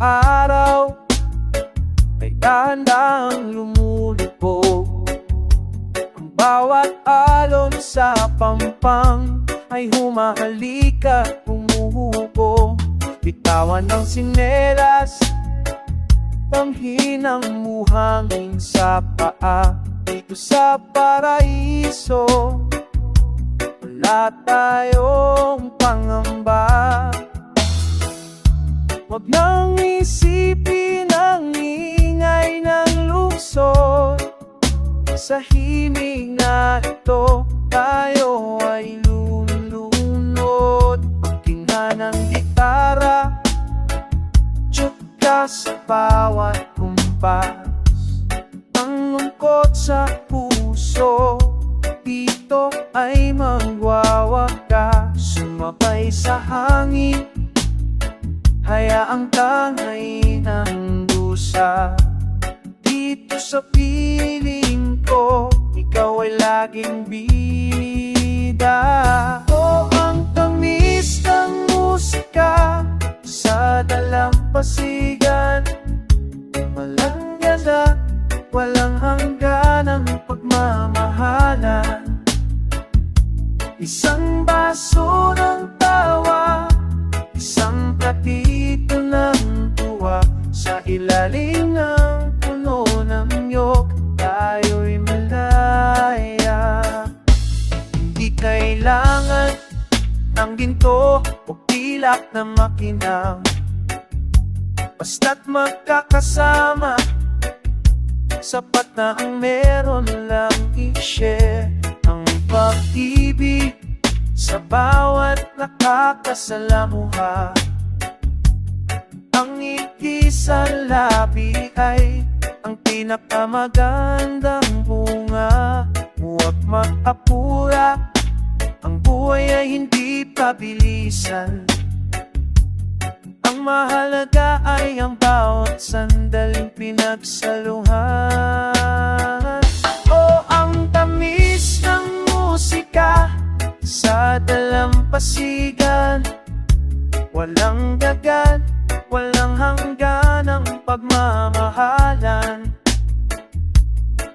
araw ay dahan-dahang lumulubog. Ang bawat alon sa pampang ay humahalika, umuhubo. Bitawan ng sinelas, panghinang muhangin sa paa. Dito sa paraiso, wala tayong pangamba. Huwag nang isipin ang ingay ng lungsod. Sa himig na ito, tayo ay lulunod. Pagtingnan ng gitara, tsuka sa bawat kumpas. Ang lungkot sa puso, dito ay magwawakas. Sumabay sa hangin, hayaang tangay ng dusa. Dito sa piling ko, ikaw ay laging bida. O ang tamis ng musika sa dalampasigan, walang ganda, walang hangganang pagmamahalan. Isang baso ng tawa, isang platito ng tuwa. Sa ilalim ng puno ng niyog, tayo'y malaya. Hindi kailangan ng ginto o pilak na makinang, basta't magkakasama, sapat na ang meron lang i-share. Ang pag-ibig sa bawat nakakasalamuha. Ang ngiti sa labi ay ang pinakamagandang bunga. Huwag mag-apura, ang buhay ay hindi pabilisan. Ang mahalaga ay ang bawat sandaling pinagsaluhan. O ang tamis ng musika sa dalampasigan, walang dagat, walang hangganang pagmamahalan.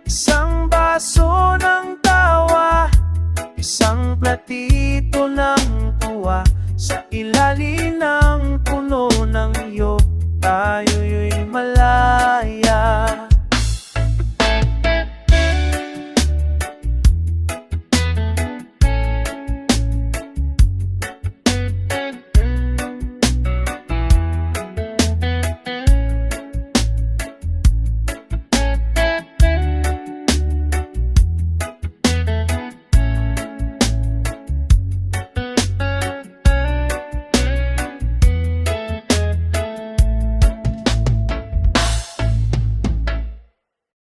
Isang baso ng tawa, isang platito ng tuwa. Sa ilalim ng puno ng iyog, tayo'y